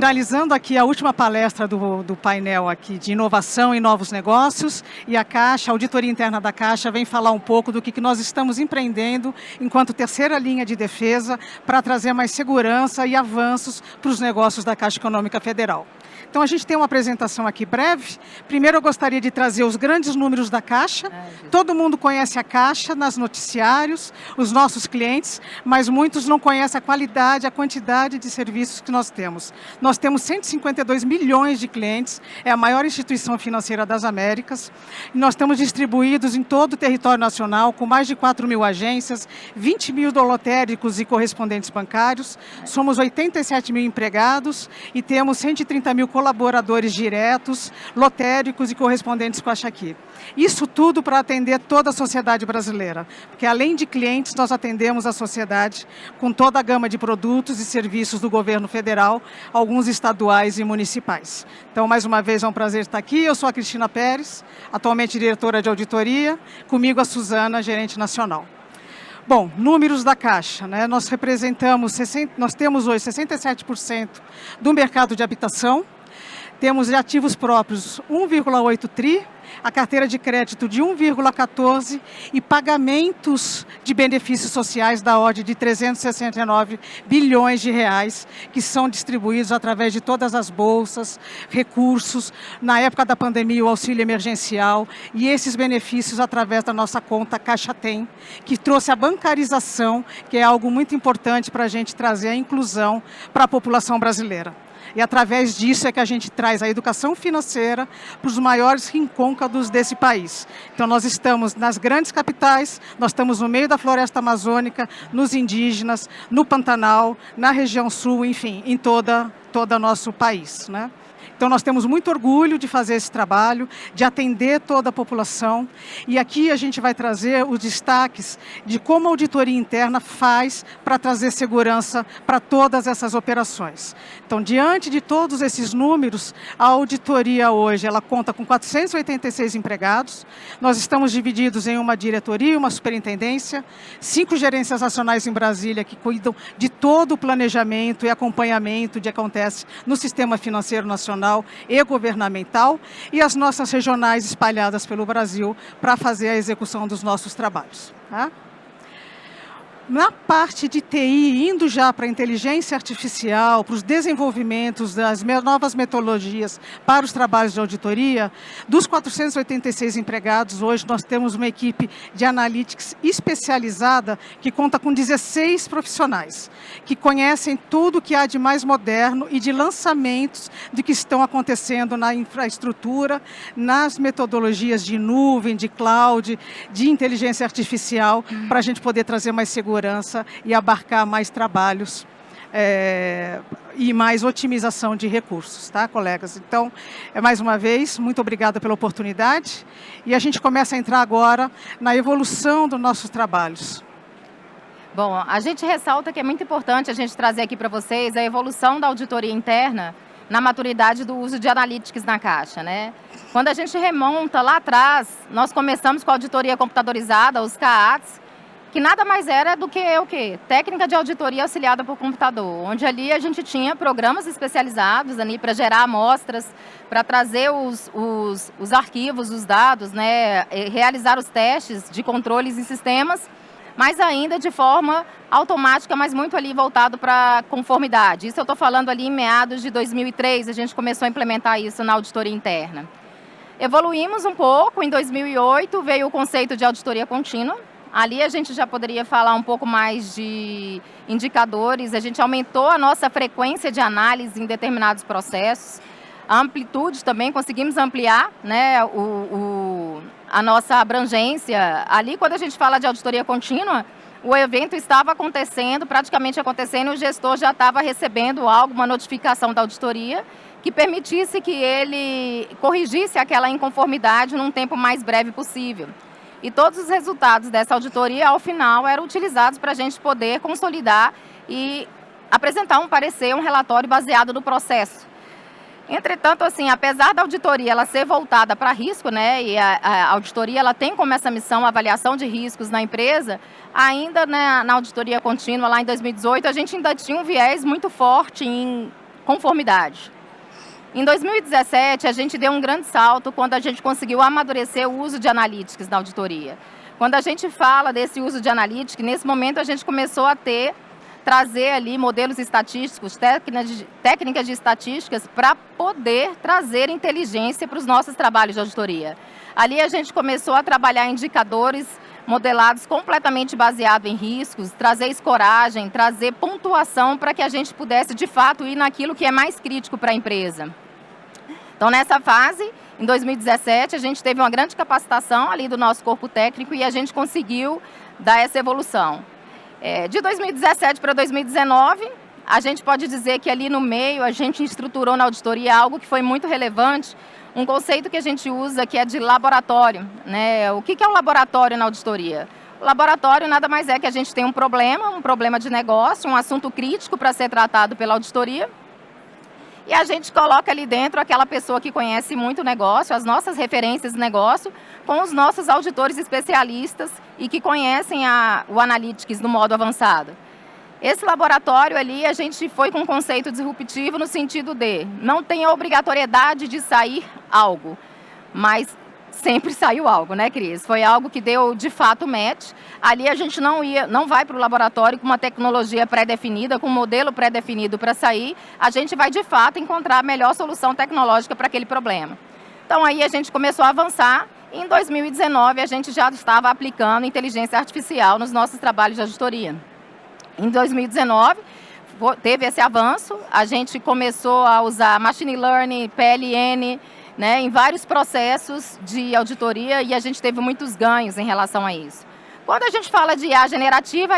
finalizando aqui a última palestra do painel aqui de inovação e novos negócios, e a Caixa, a auditoria interna da Caixa, vem falar um pouco do que nós estamos empreendendo enquanto terceira linha de defesa para trazer mais segurança e avanços para os negócios da Caixa Econômica Federal. Então, a gente tem uma apresentação aqui breve. Primeiro, eu gostaria de trazer os grandes números da Caixa. Todo mundo conhece a Caixa nos noticiários, os nossos clientes, mas muitos não conhecem a qualidade, a quantidade de serviços que nós temos. Nós temos 152 milhões de clientes, é a maior instituição financeira das Américas. E nós estamos distribuídos em todo o território nacional, com mais de 4 mil agências, 20 mil lotéricos e correspondentes bancários. Somos 87 mil empregados e temos 130 mil colaboradores diretos, lotéricos e correspondentes com a Chaqui. Isso tudo para atender toda a sociedade brasileira, porque além de clientes, nós atendemos a sociedade com toda a gama de produtos e serviços do governo federal, alguns estaduais e municipais. Então, mais uma vez, é um prazer estar aqui. Eu sou a Cristina Pérez, atualmente diretora de auditoria, comigo a Suzana, gerente nacional. Bom, números da Caixa, né? Nós temos hoje 67% do mercado de habitação, temos de ativos próprios 1,8 tri, a carteira de crédito de 1,14 e pagamentos de benefícios sociais da ordem de 369 bilhões de reais, que são distribuídos através de todas as bolsas, recursos, na época da pandemia o auxílio emergencial e esses benefícios através da nossa conta Caixa Tem, que trouxe a bancarização, que é algo muito importante para a gente trazer a inclusão para a população brasileira. E através disso é que a gente traz a educação financeira para os maiores rincôncados desse país. Então nós estamos nas grandes capitais, nós estamos no meio da floresta amazônica, nos indígenas, no Pantanal, na região sul, enfim, em todo o nosso país, né? Então, nós temos muito orgulho de fazer esse trabalho, de atender toda a população. E aqui a gente vai trazer os destaques de como a auditoria interna faz para trazer segurança para todas essas operações. Então, diante de todos esses números, a auditoria hoje ela conta com 486 empregados. Nós estamos divididos em uma diretoria, uma superintendência, 5 gerências nacionais em Brasília que cuidam de todo o planejamento e acompanhamento que acontece no sistema financeiro nacional e governamental, e as nossas regionais espalhadas pelo Brasil para fazer a execução dos nossos trabalhos. Tá? Na parte de TI, indo já para a inteligência artificial, para os desenvolvimentos das novas metodologias para os trabalhos de auditoria, dos 486 empregados, hoje nós temos uma equipe de analytics especializada que conta com 16 profissionais, que conhecem tudo que há de mais moderno e de lançamentos de que estão acontecendo na infraestrutura, nas metodologias de nuvem, de cloud, de inteligência artificial, para a gente poder trazer mais segurança e abarcar mais trabalhos e mais otimização de recursos, tá, colegas? Então, mais uma vez, muito obrigada pela oportunidade e a gente começa a entrar agora na evolução dos nossos trabalhos. Bom, a gente ressalta que é muito importante a gente trazer aqui para vocês a evolução da auditoria interna na maturidade do uso de analytics na Caixa, né? Quando a gente remonta lá atrás, nós começamos com a auditoria computadorizada, os CAATs, que nada mais era do que o quê? Técnica de auditoria auxiliada por computador, onde ali a gente tinha programas especializados ali para gerar amostras, para trazer os arquivos, os dados, né? Realizar os testes de controles em sistemas, mas ainda de forma automática, mas muito ali voltado para conformidade. Isso eu estou falando ali em meados de 2003, a gente começou a implementar isso na auditoria interna. Evoluímos um pouco, em 2008 veio o conceito de auditoria contínua. Ali a gente já poderia falar um pouco mais de indicadores, a gente aumentou a nossa frequência de análise em determinados processos, a amplitude também, conseguimos ampliar, né, a nossa abrangência. Ali, quando a gente fala de auditoria contínua, o evento estava acontecendo, praticamente acontecendo, e o gestor já estava recebendo uma notificação da auditoria que permitisse que ele corrigisse aquela inconformidade num tempo mais breve possível. E todos os resultados dessa auditoria, ao final, eram utilizados para a gente poder consolidar e apresentar um parecer, um relatório baseado no processo. Entretanto, assim, apesar da auditoria ela ser voltada para risco, né, e a auditoria ela tem como essa missão a avaliação de riscos na empresa, ainda, né, na auditoria contínua, lá em 2018, a gente ainda tinha um viés muito forte em conformidade. Em 2017, a gente deu um grande salto quando a gente conseguiu amadurecer o uso de analytics na auditoria. Quando a gente fala desse uso de analytics, nesse momento a gente começou a trazer ali modelos estatísticos, técnicas de estatísticas para poder trazer inteligência para os nossos trabalhos de auditoria. Ali a gente começou a trabalhar indicadores modelados completamente baseado em riscos, trazer escoragem, trazer pontuação para que a gente pudesse, de fato, ir naquilo que é mais crítico para a empresa. Então, nessa fase, em 2017, a gente teve uma grande capacitação ali do nosso corpo técnico e a gente conseguiu dar essa evolução. De 2017 para 2019, a gente pode dizer que ali no meio a gente estruturou na auditoria algo que foi muito relevante, um conceito que a gente usa que é de laboratório, né? O que é um laboratório na auditoria? O laboratório nada mais é que a gente tem um problema de negócio, um assunto crítico para ser tratado pela auditoria, e a gente coloca ali dentro aquela pessoa que conhece muito o negócio, as nossas referências de negócio, com os nossos auditores especialistas e que conhecem o Analytics no modo avançado. Esse laboratório ali, a gente foi com um conceito disruptivo no sentido de não tem a obrigatoriedade de sair algo, mas sempre saiu algo, né, Cris? Foi algo que deu, de fato, match. Ali a gente não vai para o laboratório com uma tecnologia pré-definida, com um modelo pré-definido para sair. A gente vai, de fato, encontrar a melhor solução tecnológica para aquele problema. Então, aí a gente começou a avançar. E em 2019, a gente já estava aplicando inteligência artificial nos nossos trabalhos de auditoria. Em 2019, teve esse avanço. A gente começou a usar Machine Learning, PLN, né, em vários processos de auditoria e a gente teve muitos ganhos em relação a isso. Quando a gente fala de IA generativa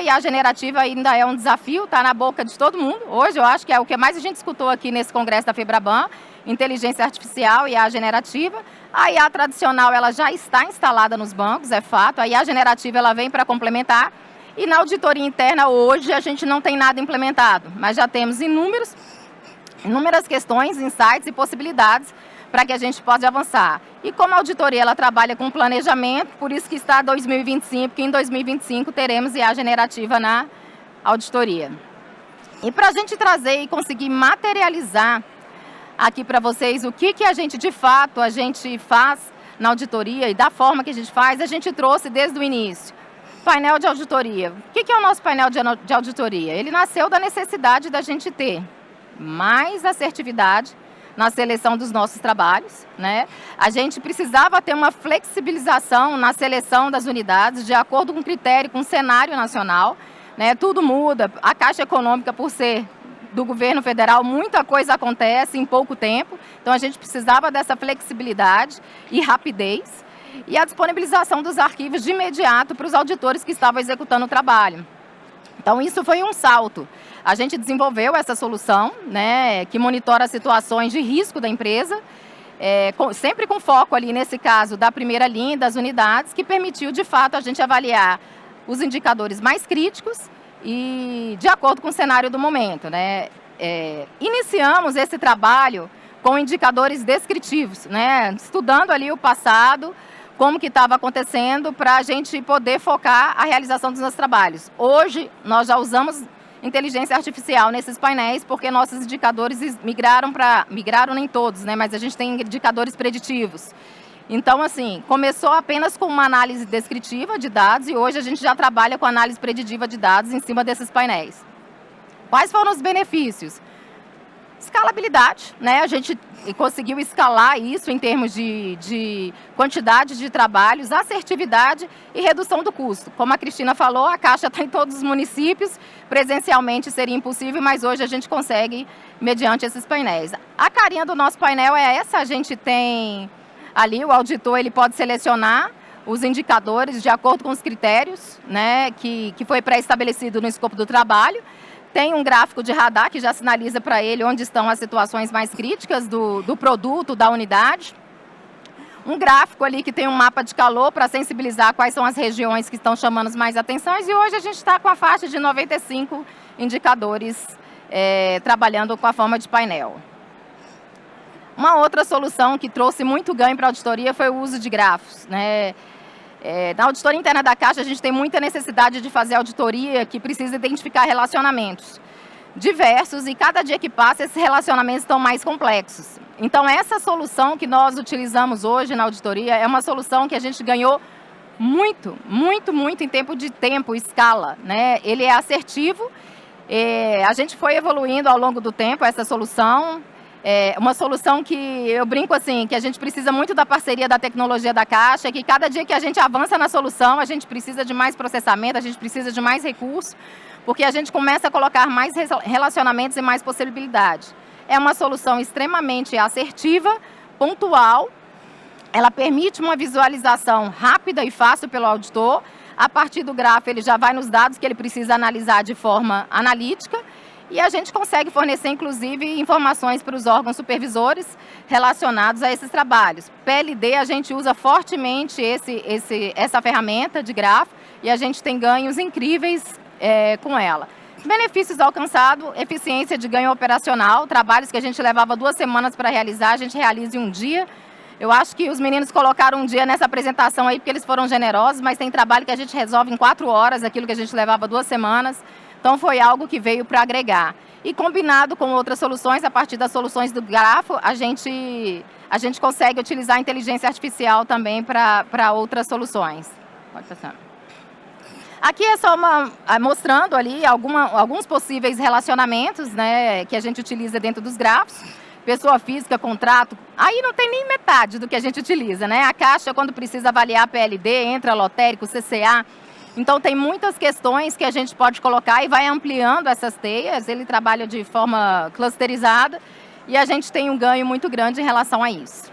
ainda é um desafio, está na boca de todo mundo. Hoje eu acho que é o que mais a gente escutou aqui nesse congresso da FEBRABAN, inteligência artificial e IA generativa. A IA tradicional ela já está instalada nos bancos, é fato. A IA generativa ela vem para complementar. E na auditoria interna hoje a gente não tem nada implementado, mas já temos inúmeras questões, insights e possibilidades para que a gente possa avançar. E como a auditoria ela trabalha com planejamento, por isso que está 2025, porque em 2025 teremos IA generativa na auditoria. E para a gente trazer e conseguir materializar aqui para vocês o que a gente, de fato, a gente faz na auditoria e da forma que a gente faz, a gente trouxe desde o início. Painel de auditoria. O que é o nosso painel de auditoria? Ele nasceu da necessidade da gente ter mais assertividade na seleção dos nossos trabalhos, né? A gente precisava ter uma flexibilização na seleção das unidades de acordo com o critério, com o cenário nacional, né? Tudo muda. A Caixa Econômica, por ser do governo federal, muita coisa acontece em pouco tempo. Então, a gente precisava dessa flexibilidade e rapidez e a disponibilização dos arquivos de imediato para os auditores que estavam executando o trabalho. Então, isso foi um salto. A gente desenvolveu essa solução, né, que monitora situações de risco da empresa, sempre com foco ali, nesse caso, da primeira linha das unidades, que permitiu, de fato, a gente avaliar os indicadores mais críticos e de acordo com o cenário do momento, né. Iniciamos esse trabalho com indicadores descritivos, né, estudando ali o passado, como que estava acontecendo para a gente poder focar a realização dos nossos trabalhos. Hoje, nós já usamos inteligência artificial nesses painéis, porque nossos indicadores migraram nem todos, né? Mas a gente tem indicadores preditivos. Então, assim, começou apenas com uma análise descritiva de dados e hoje a gente já trabalha com análise preditiva de dados em cima desses painéis. Quais foram os benefícios? Escalabilidade, né? A gente conseguiu escalar isso em termos de quantidade de trabalhos, assertividade e redução do custo. Como a Cristina falou, a Caixa está em todos os municípios, presencialmente seria impossível, mas hoje a gente consegue mediante esses painéis. A carinha do nosso painel é essa, a gente tem ali, o auditor ele pode selecionar os indicadores de acordo com os critérios, né, que foi pré-estabelecido no escopo do trabalho. Tem um gráfico de radar que já sinaliza para ele onde estão as situações mais críticas do produto, da unidade. Um gráfico ali que tem um mapa de calor para sensibilizar quais são as regiões que estão chamando mais atenções. E hoje a gente está com a faixa de 95 indicadores trabalhando com a forma de painel. Uma outra solução que trouxe muito ganho para a auditoria foi o uso de grafos, né? Na auditoria interna da Caixa, a gente tem muita necessidade de fazer auditoria que precisa identificar relacionamentos. diversos e cada dia que passa esses relacionamentos estão mais complexos. Então essa solução que nós utilizamos hoje na auditoria é uma solução que a gente ganhou muito em tempo, escala, né? Ele é assertivo, a gente foi evoluindo ao longo do tempo essa solução. É uma solução que eu brinco assim, que a gente precisa muito da parceria da tecnologia da Caixa, que cada dia que a gente avança na solução, a gente precisa de mais processamento, a gente precisa de mais recursos, porque a gente começa a colocar mais relacionamentos e mais possibilidades. É uma solução extremamente assertiva, pontual, ela permite uma visualização rápida e fácil pelo auditor. A partir do gráfico, ele já vai nos dados que ele precisa analisar de forma analítica, e a gente consegue fornecer, inclusive, informações para os órgãos supervisores relacionados a esses trabalhos. PLD, a gente usa fortemente essa ferramenta de gráfico e a gente tem ganhos incríveis com ela. Benefícios alcançados, eficiência de ganho operacional, trabalhos que a gente levava 2 semanas para realizar, a gente realiza em 1 dia. Eu acho que os meninos colocaram um dia nessa apresentação aí porque eles foram generosos, mas tem trabalho que a gente resolve em 4 horas, aquilo que a gente levava 2 semanas. Então foi algo que veio para agregar. E combinado com outras soluções, a partir das soluções do grafo, a gente consegue utilizar a inteligência artificial também para outras soluções. Pode passar. Aqui é só mostrando ali alguns possíveis relacionamentos, né, que a gente utiliza dentro dos grafos. Pessoa física, contrato, aí não tem nem metade do que a gente utiliza, né? A Caixa, quando precisa avaliar PLD, entra lotérico, CCA. Então tem muitas questões que a gente pode colocar e vai ampliando essas teias. Ele trabalha de forma clusterizada e a gente tem um ganho muito grande em relação a isso.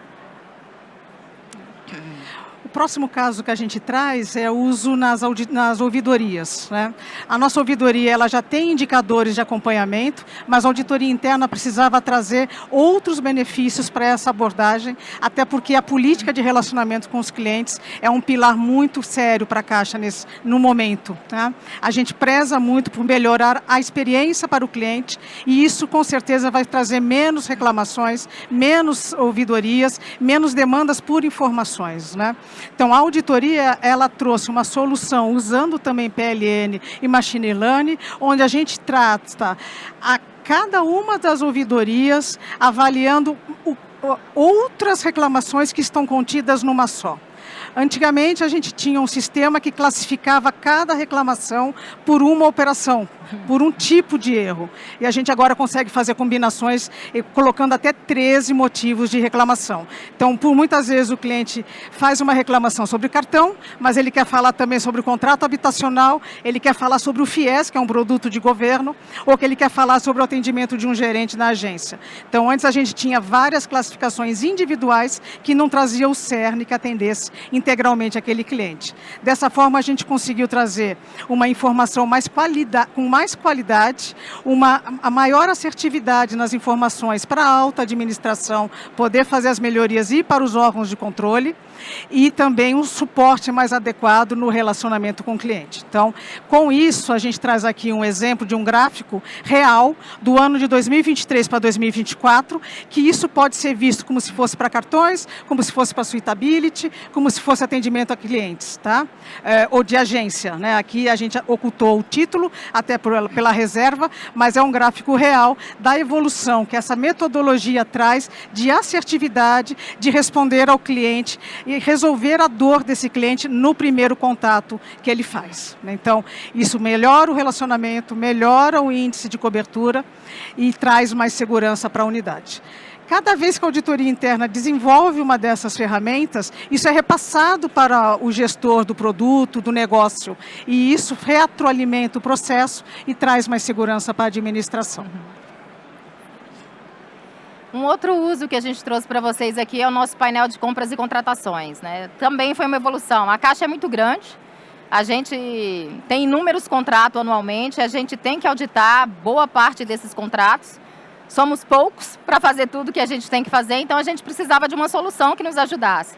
O próximo caso que a gente traz é o uso nas ouvidorias, né? A nossa ouvidoria ela já tem indicadores de acompanhamento, mas a auditoria interna precisava trazer outros benefícios para essa abordagem, até porque a política de relacionamento com os clientes é um pilar muito sério para a Caixa no momento, tá? A gente preza muito por melhorar a experiência para o cliente e isso com certeza vai trazer menos reclamações, menos ouvidorias, menos demandas por informações, né? Então, a auditoria, ela trouxe uma solução usando também PLN e Machine Learning, onde a gente trata a cada uma das ouvidorias avaliando outras reclamações que estão contidas numa só. Antigamente, a gente tinha um sistema que classificava cada reclamação por uma operação, por um tipo de erro. E a gente agora consegue fazer combinações, colocando até 13 motivos de reclamação. Então, por muitas vezes, o cliente faz uma reclamação sobre o cartão, mas ele quer falar também sobre o contrato habitacional, ele quer falar sobre o FIES, que é um produto de governo, ou que ele quer falar sobre o atendimento de um gerente na agência. Então, antes a gente tinha várias classificações individuais que não traziam o cerne que atendesse integralmente aquele cliente. Dessa forma, a gente conseguiu trazer uma informação com mais qualidade, a maior assertividade nas informações para a alta administração poder fazer as melhorias e para os órgãos de controle e também um suporte mais adequado no relacionamento com o cliente. Então, com isso, a gente traz aqui um exemplo de um gráfico real do ano de 2023 para 2024, que isso pode ser visto como se fosse para cartões, como se fosse para suitability, como se fosse atendimento a clientes, tá? Ou de agência, né? Aqui a gente ocultou o título, até pela reserva, mas é um gráfico real da evolução que essa metodologia traz de assertividade, de responder ao cliente e resolver a dor desse cliente no primeiro contato que ele faz, né? Então, isso melhora o relacionamento, melhora o índice de cobertura e traz mais segurança para a unidade. Cada vez que a auditoria interna desenvolve uma dessas ferramentas, isso é repassado para o gestor do produto, do negócio, e isso retroalimenta o processo e traz mais segurança para a administração. Um outro uso que a gente trouxe para vocês aqui é o nosso painel de compras e contratações, né? Também foi uma evolução. A Caixa é muito grande, a gente tem inúmeros contratos anualmente, a gente tem que auditar boa parte desses contratos. Somos poucos para fazer tudo que a gente tem que fazer, então a gente precisava de uma solução que nos ajudasse.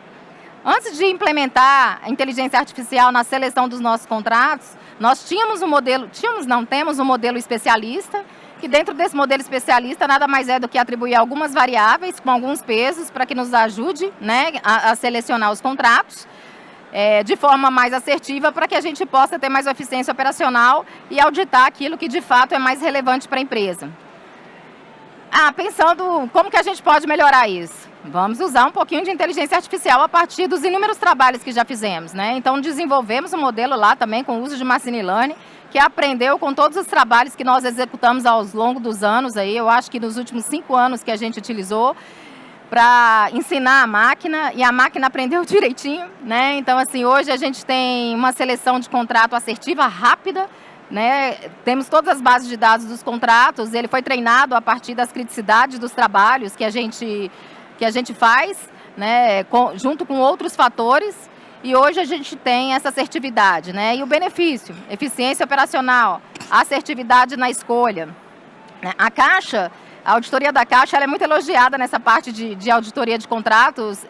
Antes de implementar a inteligência artificial na seleção dos nossos contratos, nós temos um modelo especialista, que dentro desse modelo especialista nada mais é do que atribuir algumas variáveis com alguns pesos para que nos ajude, né, a selecionar os contratos. de forma mais assertiva para que a gente possa ter mais eficiência operacional e auditar aquilo que de fato é mais relevante para a empresa. Pensando como que a gente pode melhorar isso? Vamos usar um pouquinho de inteligência artificial a partir dos inúmeros trabalhos que já fizemos, né? Então, desenvolvemos um modelo lá também com o uso de machine learning, que aprendeu com todos os trabalhos que nós executamos ao longo dos anos, aí, eu acho que nos últimos 5 anos que a gente utilizou, para ensinar a máquina, e a máquina aprendeu direitinho, né? Então, assim, hoje a gente tem uma seleção de contrato assertiva rápida, né? Temos todas as bases de dados dos contratos, ele foi treinado a partir das criticidades dos trabalhos que a gente faz, né? Junto com outros fatores, e hoje a gente tem essa assertividade, né? E o benefício, eficiência operacional, assertividade na escolha, né? A auditoria da Caixa ela é muito elogiada nessa parte de auditoria de contratos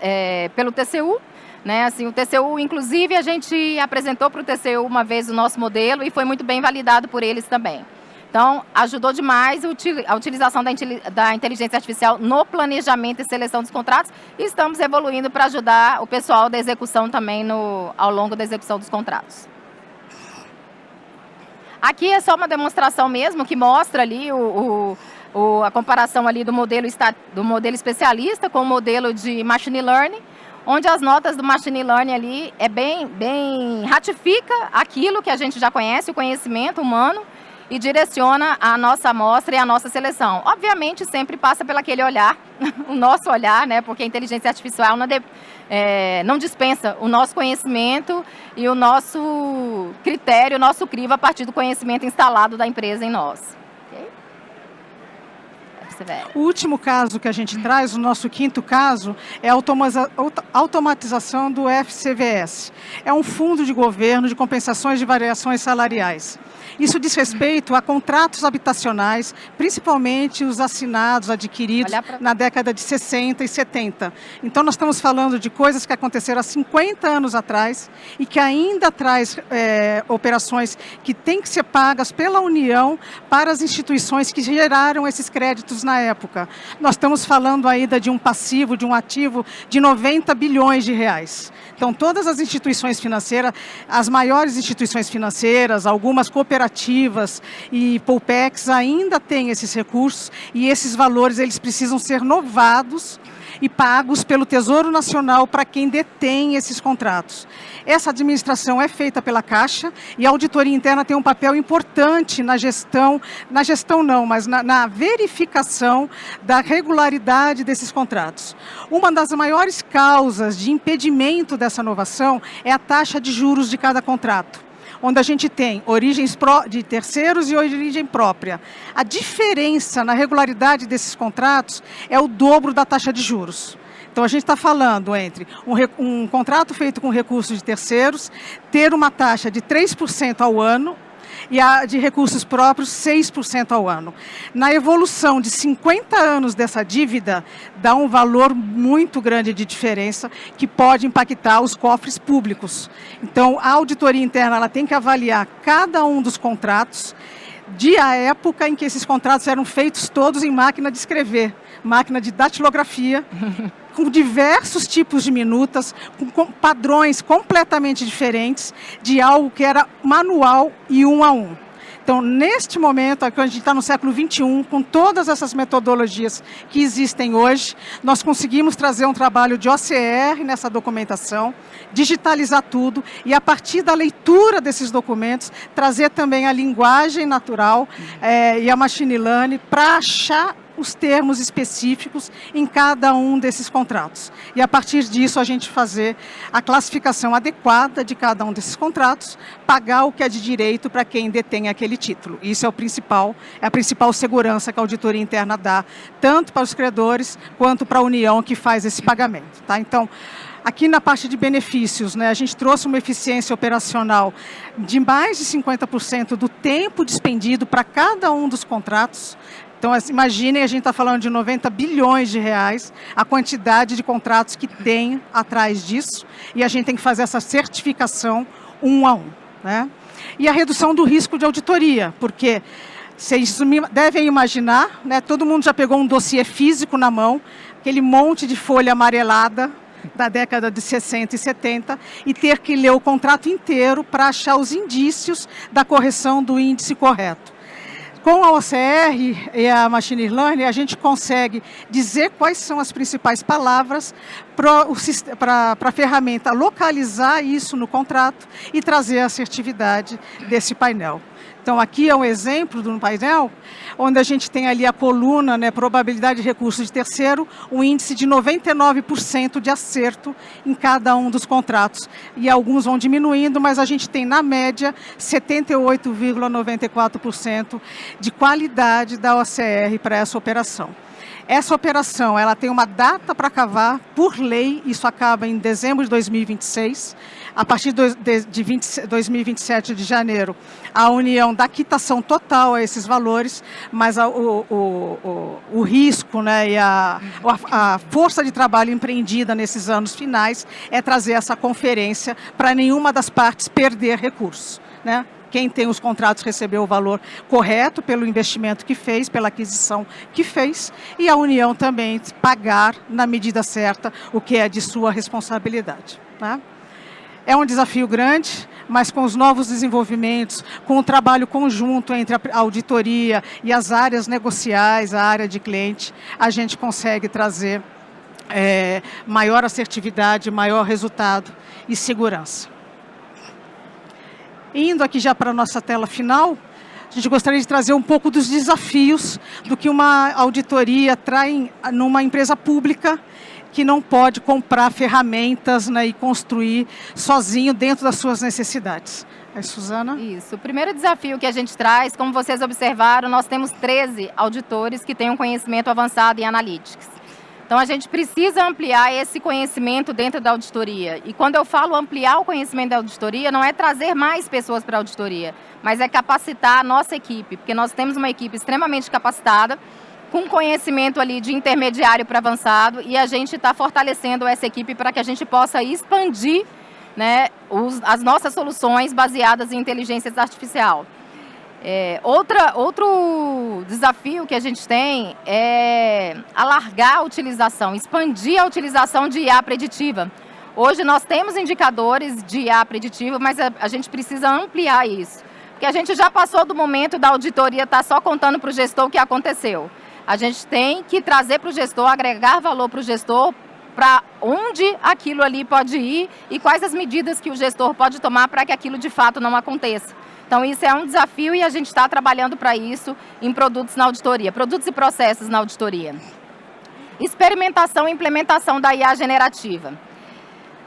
pelo TCU, né? Assim, o TCU, inclusive, a gente apresentou para o TCU uma vez o nosso modelo e foi muito bem validado por eles também. Então, ajudou demais a utilização da inteligência artificial no planejamento e seleção dos contratos, e estamos evoluindo para ajudar o pessoal da execução também ao longo da execução dos contratos. Aqui é só uma demonstração mesmo que mostra ali a comparação ali do modelo especialista com o modelo de machine learning, onde as notas do machine learning ali bem ratifica aquilo que a gente já conhece, o conhecimento humano, e direciona a nossa amostra e a nossa seleção. Obviamente, sempre passa pelo aquele olhar, o nosso olhar, né? Porque a inteligência artificial não dispensa o nosso conhecimento e o nosso critério, o nosso crivo a partir do conhecimento instalado da empresa em nós. O último caso que a gente traz, o nosso 5º caso, é a automatização do FCVS. É um fundo de governo de compensações de variações salariais. Isso diz respeito a contratos habitacionais, principalmente os assinados, adquiridos na década de 60 e 70. Então, nós estamos falando de coisas que aconteceram há 50 anos atrás e que ainda traz operações que têm que ser pagas pela União para as instituições que geraram esses créditos na época. Nós estamos falando ainda de um passivo, de um ativo de 90 bilhões de reais. Então, todas as instituições financeiras, as maiores instituições financeiras, algumas cooperativas e Poupex ainda têm esses recursos, e esses valores eles precisam ser novados e pagos pelo Tesouro Nacional para quem detém esses contratos. Essa administração é feita pela Caixa, e a auditoria interna tem um papel importante na verificação da regularidade desses contratos. Uma das maiores causas de impedimento dessa inovação é a taxa de juros de cada contrato, onde a gente tem origens de terceiros e origem própria. A diferença na regularidade desses contratos é o dobro da taxa de juros. Então, a gente está falando entre um contrato feito com recursos de terceiros, ter uma taxa de 3% ao ano, e a de recursos próprios 6% ao ano. Na evolução de 50 anos dessa dívida, dá um valor muito grande de diferença que pode impactar os cofres públicos. Então, a auditoria interna ela tem que avaliar cada um dos contratos a época em que esses contratos eram feitos todos em máquina de escrever, máquina de datilografia, com diversos tipos de minutas, com padrões completamente diferentes de algo que era manual e 1 a 1. Então, neste momento, a gente está no século XXI, com todas essas metodologias que existem hoje, nós conseguimos trazer um trabalho de OCR nessa documentação, digitalizar tudo e, a partir da leitura desses documentos, trazer também a linguagem natural e a machine learning para achar os termos específicos em cada um desses contratos. E, a partir disso, a gente fazer a classificação adequada de cada um desses contratos, pagar o que é de direito para quem detém aquele título. Isso é a principal segurança que a auditoria interna dá, tanto para os credores quanto para a União que faz esse pagamento. Tá? Então, aqui na parte de benefícios, né, a gente trouxe uma eficiência operacional de mais de 50% do tempo despendido para cada um dos contratos. Então, imaginem, a gente está falando de 90 bilhões de reais, a quantidade de contratos que tem atrás disso, e a gente tem que fazer essa certificação 1 a 1. Né? E a redução do risco de auditoria, porque vocês devem imaginar, né, todo mundo já pegou um dossiê físico na mão, aquele monte de folha amarelada, da década de 60 e 70 e ter que ler o contrato inteiro para achar os indícios da correção do índice correto. Com a OCR e a Machine Learning, a gente consegue dizer quais são as principais palavras para a ferramenta localizar isso no contrato e trazer a assertividade desse painel. Então, aqui é um exemplo de um painel onde a gente tem ali a coluna, né, probabilidade de recurso de terceiro, um índice de 99% de acerto em cada um dos contratos. E alguns vão diminuindo, mas a gente tem, na média, 78,94% de qualidade da OCR para essa operação. Essa operação ela tem uma data para acabar, por lei, isso acaba em dezembro de 2026. A partir de 2027 de janeiro, a União dá quitação total a esses valores, mas o risco, né, e a força de trabalho empreendida nesses anos finais é trazer essa conferência para nenhuma das partes perder recursos, né? Quem tem os contratos recebeu o valor correto pelo investimento que fez, pela aquisição que fez, e a União também pagar na medida certa o que é de sua responsabilidade, tá? É um desafio grande, mas com os novos desenvolvimentos, com o trabalho conjunto entre a auditoria e as áreas negociais, a área de cliente, a gente consegue trazer maior assertividade, maior resultado e segurança. Indo aqui já para a nossa tela final, a gente gostaria de trazer um pouco dos desafios do que uma auditoria traz numa empresa pública que não pode comprar ferramentas, né, e construir sozinho dentro das suas necessidades. Aí, Suzana? Isso. O primeiro desafio que a gente traz, como vocês observaram, nós temos 13 auditores que têm um conhecimento avançado em Analytics. Então, a gente precisa ampliar esse conhecimento dentro da auditoria. E quando eu falo ampliar o conhecimento da auditoria, não é trazer mais pessoas para a auditoria, mas é capacitar a nossa equipe, porque nós temos uma equipe extremamente capacitada, com conhecimento ali de intermediário para avançado, e a gente está fortalecendo essa equipe para que a gente possa expandir, né, as nossas soluções baseadas em inteligência artificial. Outro desafio que a gente tem é alargar a utilização, expandir a utilização de IA preditiva. Hoje nós temos indicadores de IA preditiva, mas a gente precisa ampliar isso. Porque a gente já passou do momento da auditoria estar só contando para o gestor o que aconteceu. A gente tem que trazer para o gestor, agregar valor para o gestor, para onde aquilo ali pode ir e quais as medidas que o gestor pode tomar para que aquilo de fato não aconteça. Então, isso é um desafio e a gente está trabalhando para isso em produtos na auditoria, produtos e processos na auditoria. Experimentação e implementação da IA generativa.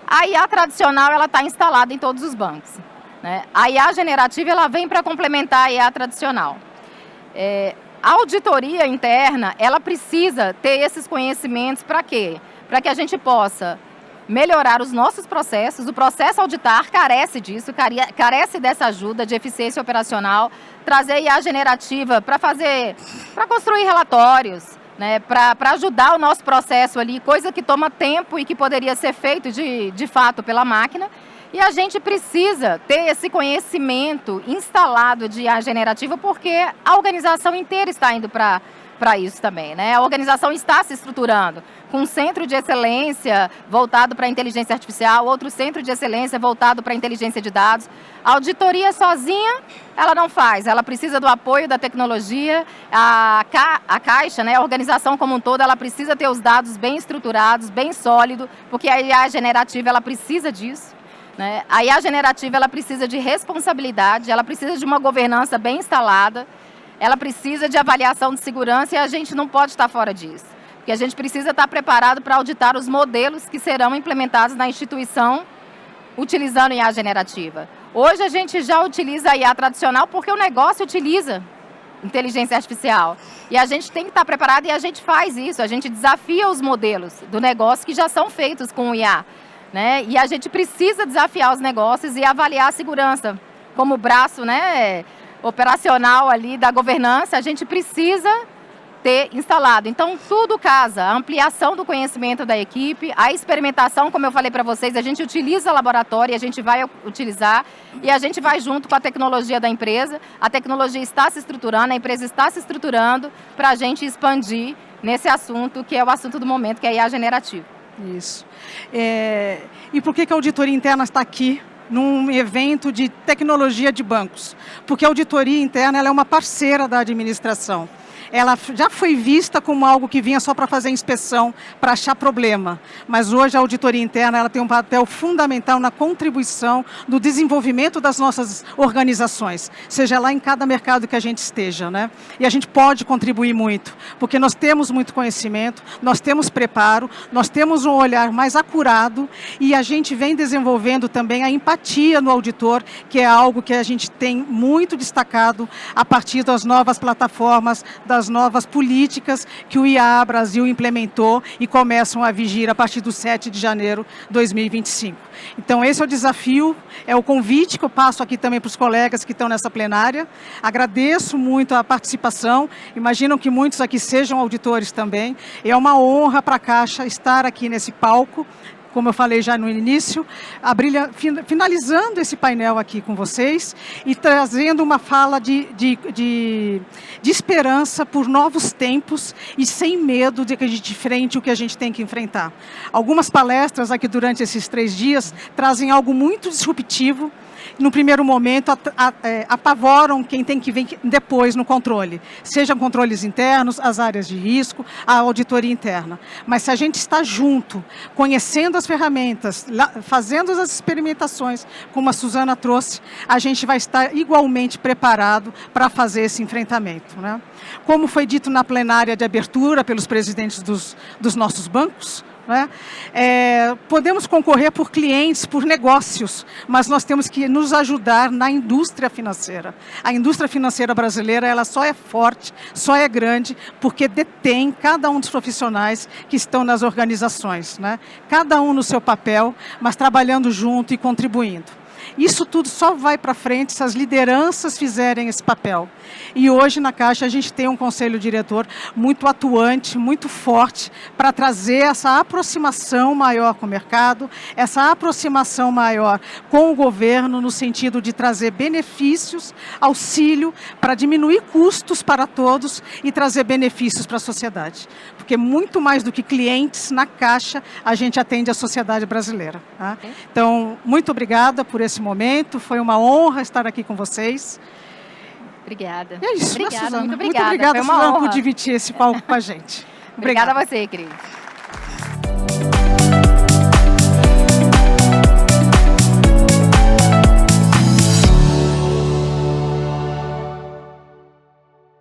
A IA tradicional ela está instalada em todos os bancos, né? A IA generativa ela vem para complementar a IA tradicional. A auditoria interna ela precisa ter esses conhecimentos para quê? Para que a gente possa melhorar os nossos processos. O processo auditar carece disso, carece dessa ajuda de eficiência operacional, trazer IA generativa para construir relatórios, né, para ajudar o nosso processo ali, coisa que toma tempo e que poderia ser feito de fato pela máquina. E a gente precisa ter esse conhecimento instalado de IA generativa porque a organização inteira está indo para isso também, né? A organização está se estruturando com um centro de excelência voltado para a inteligência artificial, outro centro de excelência voltado para a inteligência de dados. A auditoria sozinha, ela não faz, ela precisa do apoio da tecnologia, a Caixa, né, a organização como um todo, ela precisa ter os dados bem estruturados, bem sólidos, porque a IA generativa, ela precisa disso, né? A IA generativa, ela precisa de responsabilidade, ela precisa de uma governança bem instalada, ela precisa de avaliação de segurança e a gente não pode estar fora disso. Porque a gente precisa estar preparado para auditar os modelos que serão implementados na instituição utilizando IA generativa. Hoje a gente já utiliza a IA tradicional porque o negócio utiliza inteligência artificial. E a gente tem que estar preparado e a gente faz isso, a gente desafia os modelos do negócio que já são feitos com o IA, né? E a gente precisa desafiar os negócios e avaliar a segurança. Como braço, né, operacional ali da governança, a gente precisa ter instalado. Então, tudo casa, a ampliação do conhecimento da equipe, a experimentação, como eu falei para vocês, a gente utiliza laboratório, a gente vai utilizar e a gente vai junto com a tecnologia da empresa. A tecnologia está se estruturando, a empresa está se estruturando para a gente expandir nesse assunto, que é o assunto do momento, que é a IA generativa. Isso. E por que a auditoria interna está aqui, num evento de tecnologia de bancos? Porque a auditoria interna ela é uma parceira da administração. Ela já foi vista como algo que vinha só para fazer inspeção, para achar problema. Mas hoje a auditoria interna ela tem um papel fundamental na contribuição do desenvolvimento das nossas organizações, seja lá em cada mercado que a gente esteja, né? E a gente pode contribuir muito, porque nós temos muito conhecimento, nós temos preparo, nós temos um olhar mais acurado e a gente vem desenvolvendo também a empatia no auditor, que é algo que a gente tem muito destacado a partir das novas plataformas, das novas políticas que o IA Brasil implementou e começam a vigir a partir do 7 de janeiro de 2025. Então esse é o desafio, é o convite que eu passo aqui também para os colegas que estão nessa plenária. Agradeço muito a participação, imaginam que muitos aqui sejam auditores também. É uma honra para a Caixa estar aqui nesse palco, como eu falei já no início, finalizando esse painel aqui com vocês e trazendo uma fala de esperança por novos tempos e sem medo de que a gente enfrente o que a gente tem que enfrentar. Algumas palestras aqui durante esses 3 dias trazem algo muito disruptivo. No primeiro momento, apavoram quem tem que vir depois no controle. Sejam controles internos, as áreas de risco, a auditoria interna. Mas se a gente está junto, conhecendo as ferramentas, fazendo as experimentações, como a Suzana trouxe, a gente vai estar igualmente preparado para fazer esse enfrentamento, né? Como foi dito na plenária de abertura pelos presidentes dos nossos bancos, né? Podemos concorrer por clientes, por negócios, mas nós temos que nos ajudar na indústria financeira. A indústria financeira brasileira ela só é forte, só é grande, porque detém cada um dos profissionais que estão nas organizações, né? Cada um no seu papel, mas trabalhando junto e contribuindo. Isso tudo só vai para frente se as lideranças fizerem esse papel. E hoje na Caixa a gente tem um conselho diretor muito atuante, muito forte, para trazer essa aproximação maior com o mercado, essa aproximação maior com o governo, no sentido de trazer benefícios, auxílio, para diminuir custos para todos e trazer benefícios para a sociedade. Porque muito mais do que clientes, na Caixa, a gente atende a sociedade brasileira. Tá? Então, muito obrigada por esse momento, foi uma honra estar aqui com vocês. Obrigada. E é isso, obrigada, né, Suzana? muito obrigada, Muito obrigada, foi uma Suzana, honra. por dividir esse palco com a gente. Obrigada a você, Cris.